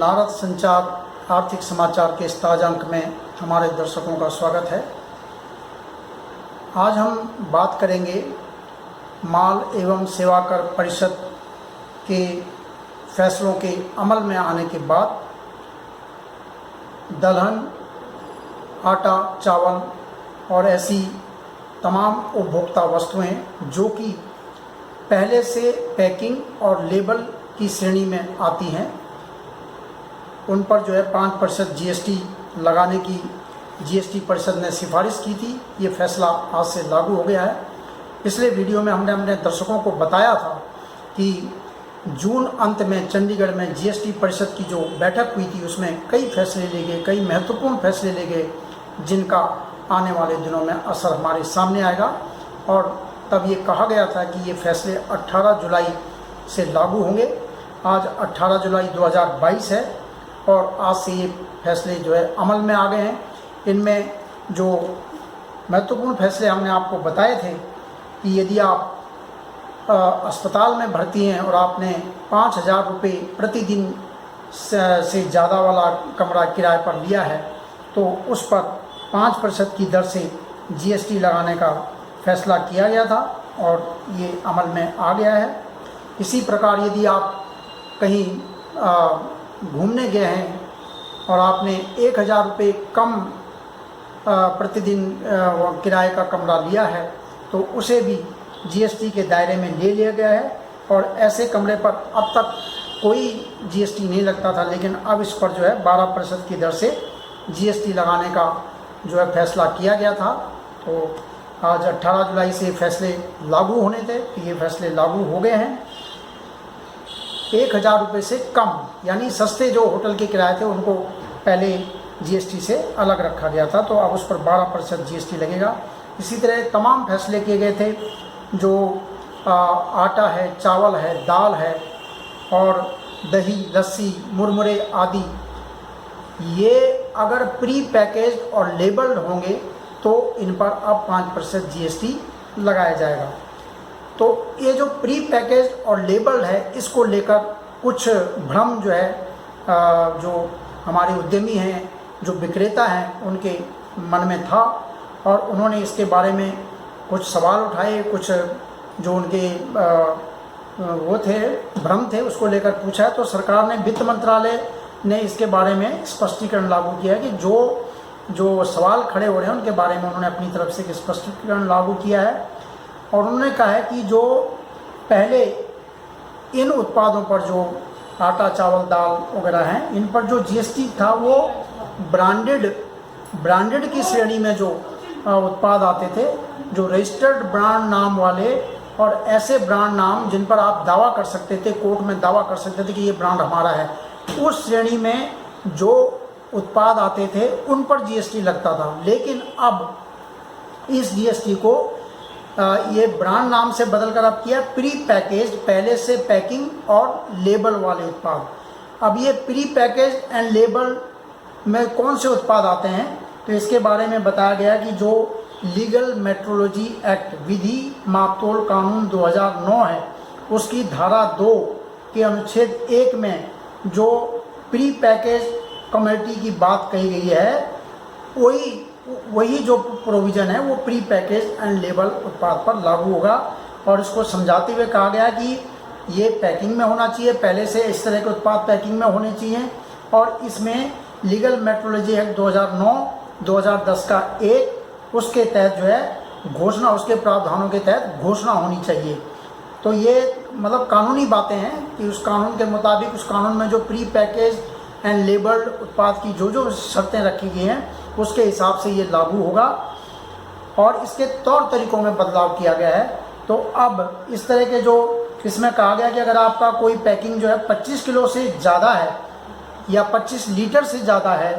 नारद संचार आर्थिक समाचार के इस ताज़ा अंक में हमारे दर्शकों का स्वागत है। आज हम बात करेंगे माल एवं सेवा कर परिषद के फैसलों के अमल में आने के बाद दलहन, आटा, चावल और ऐसी तमाम उपभोक्ता वस्तुएं जो कि पहले से पैकिंग और लेबल की श्रेणी में आती हैं, उन पर जो है 5% जीएसटी लगाने की जीएसटी परिषद ने सिफारिश की थी। ये फैसला आज से लागू हो गया है। पिछले वीडियो में हमने अपने दर्शकों को बताया था कि जून अंत में चंडीगढ़ में जीएसटी परिषद की जो बैठक हुई थी उसमें कई फैसले लिए गए, कई महत्वपूर्ण फैसले लिए गए जिनका आने वाले दिनों में असर हमारे सामने आएगा। और तब ये कहा गया था कि ये फैसले 18 जुलाई से लागू होंगे। आज 18 जुलाई 2022 है और आज से ये फैसले जो है अमल में आ गए हैं। इनमें जो महत्वपूर्ण फैसले हमने आपको बताए थे कि यदि आप अस्पताल में भर्ती हैं और आपने 5,000 रुपये प्रतिदिन से ज़्यादा वाला कमरा किराए पर लिया है तो उस पर 5% की दर से जीएसटी लगाने का फैसला किया गया था और ये अमल में आ गया है। इसी प्रकार यदि आप कहीं घूमने गए हैं और आपने 1,000 रुपये कम प्रतिदिन किराए का कमरा लिया है तो उसे भी जीएसटी के दायरे में ले लिया गया है। और ऐसे कमरे पर अब तक कोई जीएसटी नहीं लगता था, लेकिन अब इस पर जो है 12% की दर से जीएसटी लगाने का जो है फैसला किया गया था। तो आज 18 जुलाई से फैसले लागू होने थे, ये फैसले लागू हो गए हैं। 1,000 रुपये से कम यानी सस्ते जो होटल के किराए थे उनको पहले जीएसटी से अलग रखा गया था, तो अब उस पर 12% जीएसटी लगेगा। इसी तरह तमाम फैसले किए गए थे जो आटा है, चावल है, दाल है और दही, लस्सी, मुरमुरे आदि, ये अगर प्री पैकेज और लेबल्ड होंगे तो इन पर अब 5% जीएसटी लगाया जाएगा। तो ये जो प्री पैकेज और लेबल्ड है इसको लेकर कुछ भ्रम जो है जो हमारे उद्यमी हैं, जो विक्रेता हैं, उनके मन में था और उन्होंने इसके बारे में कुछ सवाल उठाए, कुछ जो उनके वो थे, भ्रम थे, उसको लेकर पूछा। तो सरकार ने, वित्त मंत्रालय ने इसके बारे में स्पष्टीकरण लागू किया कि जो सवाल खड़े हो रहे हैं उनके बारे में उन्होंने अपनी तरफ से एक स्पष्टीकरण लागू किया है। और उन्होंने कहा है कि जो पहले इन उत्पादों पर जो आटा, चावल, दाल वगैरह हैं, इन पर जो जीएसटी था वो ब्रांडेड की श्रेणी में जो उत्पाद आते थे, जो रजिस्टर्ड ब्रांड नाम वाले और ऐसे ब्रांड नाम जिन पर आप दावा कर सकते थे, कोर्ट में दावा कर सकते थे कि ये ब्रांड हमारा है, उस श्रेणी में जो उत्पाद आते थे उन पर जीएसटी लगता था। लेकिन अब इस जीएसटी को ये ब्रांड नाम से बदलकर अब किया प्री पैकेज, पहले से पैकिंग और लेबल वाले उत्पाद। अब ये प्री पैकेज एंड लेबल में कौन से उत्पाद आते हैं तो इसके बारे में बताया गया कि जो लीगल मेट्रोलॉजी एक्ट, विधि मापतोल कानून 2009 है, उसकी धारा 2 के अनुच्छेद 1 में जो प्री पैकेज कमोडिटी की बात कही गई है, वही जो प्रोविज़न है वो प्री पैकेज एंड लेबल उत्पाद पर लागू होगा। और इसको समझाते हुए कहा गया कि ये पैकिंग में होना चाहिए, पहले से इस तरह के उत्पाद पैकिंग में होने चाहिए और इसमें लीगल मेट्रोलॉजी एक्ट 2009-2010 का एक, उसके तहत जो है घोषणा, उसके प्रावधानों के तहत घोषणा होनी चाहिए। तो ये मतलब कानूनी बातें हैं कि उस कानून के मुताबिक, उस कानून में जो प्री पैकेज एंड लेबल्ड उत्पाद की जो शर्तें रखी गई हैं उसके हिसाब से ये लागू होगा। और इसके तौर तरीक़ों में बदलाव किया गया है। तो अब इस तरह के जो इसमें कहा गया कि अगर आपका कोई पैकिंग जो है 25 किलो से ज़्यादा है या 25 लीटर से ज़्यादा है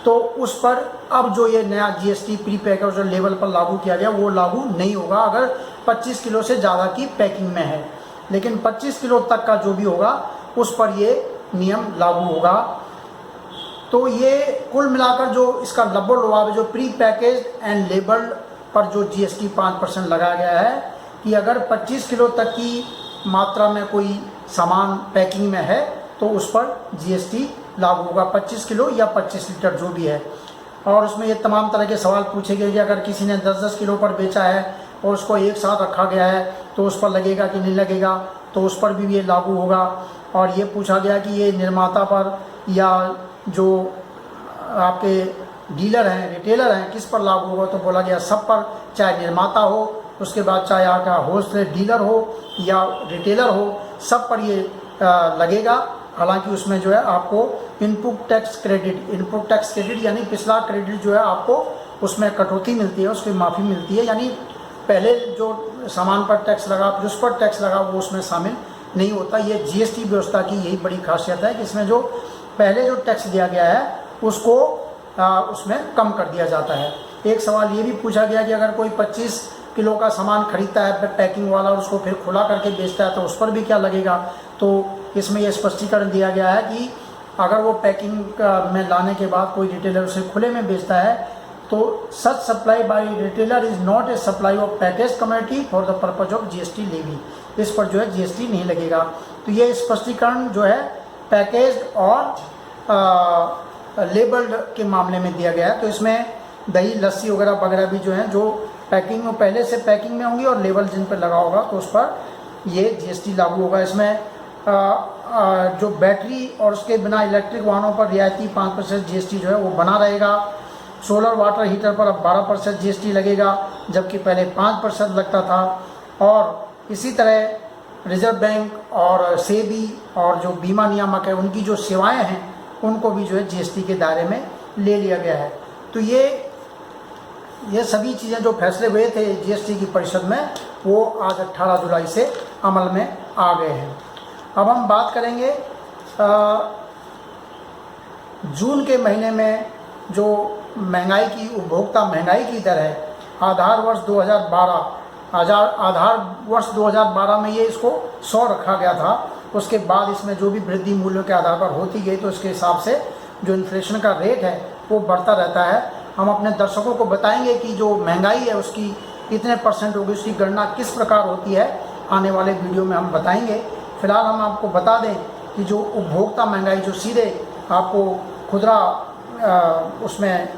तो उस पर अब जो ये नया जीएसटी प्री पैकेज और लेबल पर लागू किया गया वो लागू नहीं होगा अगर 25 किलो से ज़्यादा की पैकिंग में है। लेकिन 25 किलो तक का जो भी होगा उस पर ये नियम लागू होगा। तो ये कुल मिलाकर जो इसका लब्बो लुआब जो प्री पैकेज एंड लेबल्ड पर जो जीएसटी 5% लगाया गया है कि अगर 25 किलो तक की मात्रा में कोई सामान पैकिंग में है तो उस पर जीएसटी लागू होगा, 25 किलो या 25 लीटर जो भी है। और उसमें ये तमाम तरह के सवाल पूछे गए कि अगर किसी ने 10-10 किलो पर बेचा है और उसको एक साथ रखा गया है तो उस पर लगेगा कि नहीं लगेगा, तो उस पर भी ये लागू होगा। और ये पूछा गया कि ये निर्माता पर या जो आपके डीलर हैं, रिटेलर हैं, किस पर लागू होगा, तो बोला गया सब पर, चाहे निर्माता हो, उसके बाद चाहे आपका होलसेल डीलर हो या रिटेलर हो, सब पर ये लगेगा। हालांकि उसमें जो है आपको इनपुट टैक्स क्रेडिट यानी पिछला क्रेडिट जो है आपको उसमें कटौती मिलती है, उसकी माफ़ी मिलती है, यानी पहले जो सामान पर टैक्स लगा, जिस पर टैक्स लगा वो उसमें शामिल नहीं होता। ये जीएसटी व्यवस्था की यही बड़ी खासियत है कि इसमें जो पहले जो टैक्स दिया गया है उसको उसमें कम कर दिया जाता है। एक सवाल ये भी पूछा गया कि अगर कोई 25 किलो का सामान खरीदता है पैकिंग वाला और उसको फिर खुला करके बेचता है तो उस पर भी क्या लगेगा, तो इसमें यह स्पष्टीकरण दिया गया है कि अगर वो पैकिंग में लाने के बाद कोई रिटेलर उसे खुले में बेचता है तो such supply by retailer is not a supply of package commodity for the purpose of GST levy, इस पर जो है जीएसटी नहीं लगेगा। तो ये स्पष्टीकरण जो है पैकेज और लेबल्ड के मामले में दिया गया है। तो इसमें दही लस्सी वगैरह भी जो हैं जो पैकिंग में पहले से पैकिंग में होंगी और लेबल जिन पर लगा होगा तो उस पर ये जीएसटी लागू होगा। इसमें जो बैटरी और उसके बिना इलेक्ट्रिक वाहनों पर रियायती 5% जीएसटी जो है वो बना रहेगा। सोलर वाटर हीटर पर अब 12% जीएसटी लगेगा, जबकि पहले 5% लगता था। और इसी तरह रिजर्व बैंक और सेबी और जो बीमा नियामक है उनकी जो सेवाएं हैं उनको भी जो है जीएसटी के दायरे में ले लिया गया है। तो ये सभी चीज़ें जो फैसले हुए थे जीएसटी की परिषद में वो आज 18 जुलाई से अमल में आ गए हैं। अब हम बात करेंगे जून के महीने में जो महंगाई की उपभोक्ता महंगाई की दर है, आधार वर्ष 2012 में ये इसको 100 रखा गया था। उसके बाद इसमें जो भी वृद्धि मूल्यों के आधार पर होती गई तो उसके हिसाब से जो इन्फ्लेशन का रेट है वो बढ़ता रहता है। हम अपने दर्शकों को बताएंगे कि जो महंगाई है उसकी कितने % होगी, उसकी गणना किस प्रकार होती है, आने वाले वीडियो में हम बताएंगे। फिलहाल हम आपको बता दें कि जो उपभोक्ता महंगाई जो सीधे आपको खुदरा उसमें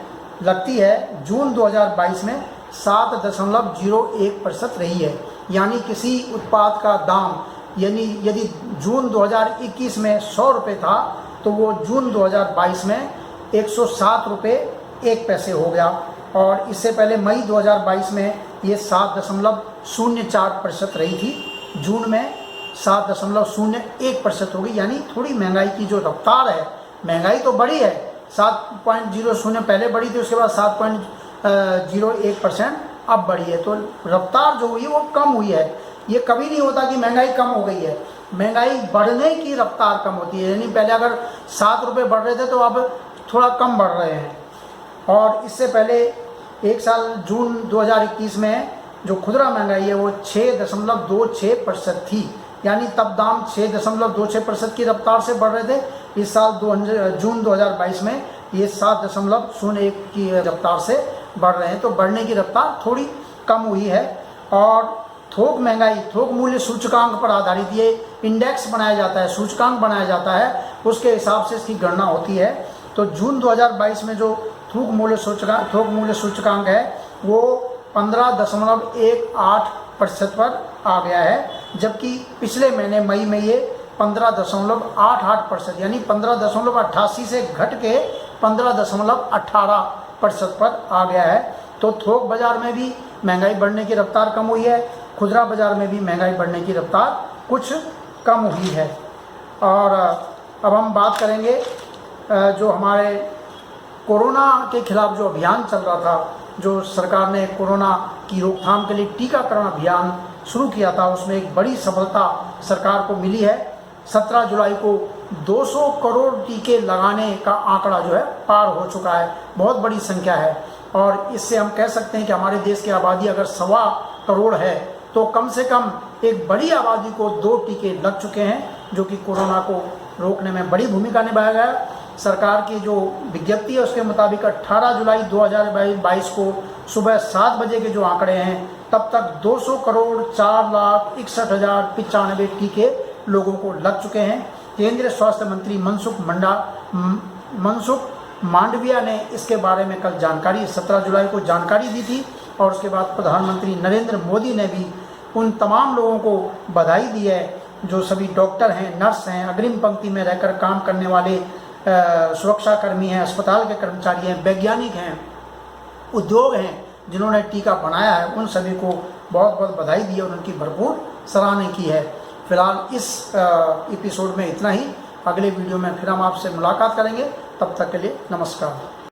लगती है, जून 2022 में 7.01% रही है। यानी किसी उत्पाद का दाम यानी यदि जून 2021 में 100 रुपये था तो वो जून 2022 में 107 रुपये 1 पैसे हो गया। और इससे पहले मई 2022 में ये 7.04% रही थी, जून में 7.01% हो गई। यानी थोड़ी महंगाई की जो रफ्तार है, महंगाई तो बढ़ी है, 7.00 पहले बढ़ी थी, उसके बाद 7.01% अब बढ़ी है। तो रफ्तार जो हुई है वो कम हुई है। ये कभी नहीं होता कि महंगाई कम हो गई है, महंगाई बढ़ने की रफ्तार कम होती है। यानी पहले अगर 7 रुपये बढ़ रहे थे तो अब थोड़ा कम बढ़ रहे हैं। और इससे पहले एक साल जून 2021 में जो खुदरा महंगाई है वो 6.26% थी, यानी तब दाम 6.26% की रफ्तार से बढ़ रहे थे। इस साल जून 2022 में ये 7.01 की रफ्तार से बढ़ रहे हैं। तो बढ़ने की रफ्तार थोड़ी कम हुई है। और थोक महंगाई थोक मूल्य सूचकांक पर आधारित ये इंडेक्स बनाया जाता है, सूचकांक बनाया जाता है, उसके हिसाब से इसकी गणना होती है। तो जून 2022 में जो थोक मूल्य सूचकांक है वो 15.18% पर आ गया है, जबकि पिछले महीने मई में ये 15.88% यानी 15.88 से घट के 15.18% पर आ गया है। तो थोक बाजार में भी महंगाई बढ़ने की रफ्तार कम हुई है, खुदरा बाजार में भी महंगाई बढ़ने की रफ्तार कुछ कम हुई है। और अब हम बात करेंगे जो हमारे कोरोना के खिलाफ जो अभियान चल रहा था, जो सरकार ने कोरोना की रोकथाम के लिए टीकाकरण अभियान शुरू किया था, उसमें एक बड़ी सफलता सरकार को मिली है। 17 जुलाई को 200 करोड़ टीके लगाने का आंकड़ा जो है पार हो चुका है, बहुत बड़ी संख्या है। और इससे हम कह सकते हैं कि हमारे देश की आबादी अगर 1.25 करोड़ है तो कम से कम एक बड़ी आबादी को 2 टीके लग चुके हैं, जो कि कोरोना को रोकने में बड़ी भूमिका निभाया गया। सरकार की जो विज्ञप्ति है उसके मुताबिक 18 जुलाई 2022 को सुबह 7 बजे के जो आंकड़े हैं, तब तक 200 करोड़ 4,61,095 टीके लोगों को लग चुके हैं। केंद्रीय स्वास्थ्य मंत्री मनसुख मांडविया ने इसके बारे में कल जानकारी 17 जुलाई को जानकारी दी थी। और उसके बाद प्रधानमंत्री नरेंद्र मोदी ने भी उन तमाम लोगों को बधाई दी है जो सभी डॉक्टर हैं, नर्स हैं, अग्रिम पंक्ति में रहकर काम करने वाले सुरक्षाकर्मी हैं, अस्पताल के कर्मचारी हैं, वैज्ञानिक हैं, उद्योग हैं, जिन्होंने टीका बनाया है, उन सभी को बहुत बहुत बधाई दी है और उनकी भरपूर सराहना की है। फिलहाल इस एपिसोड में इतना ही। अगले वीडियो में फिर हम आपसे मुलाकात करेंगे। तब तक के लिए नमस्कार।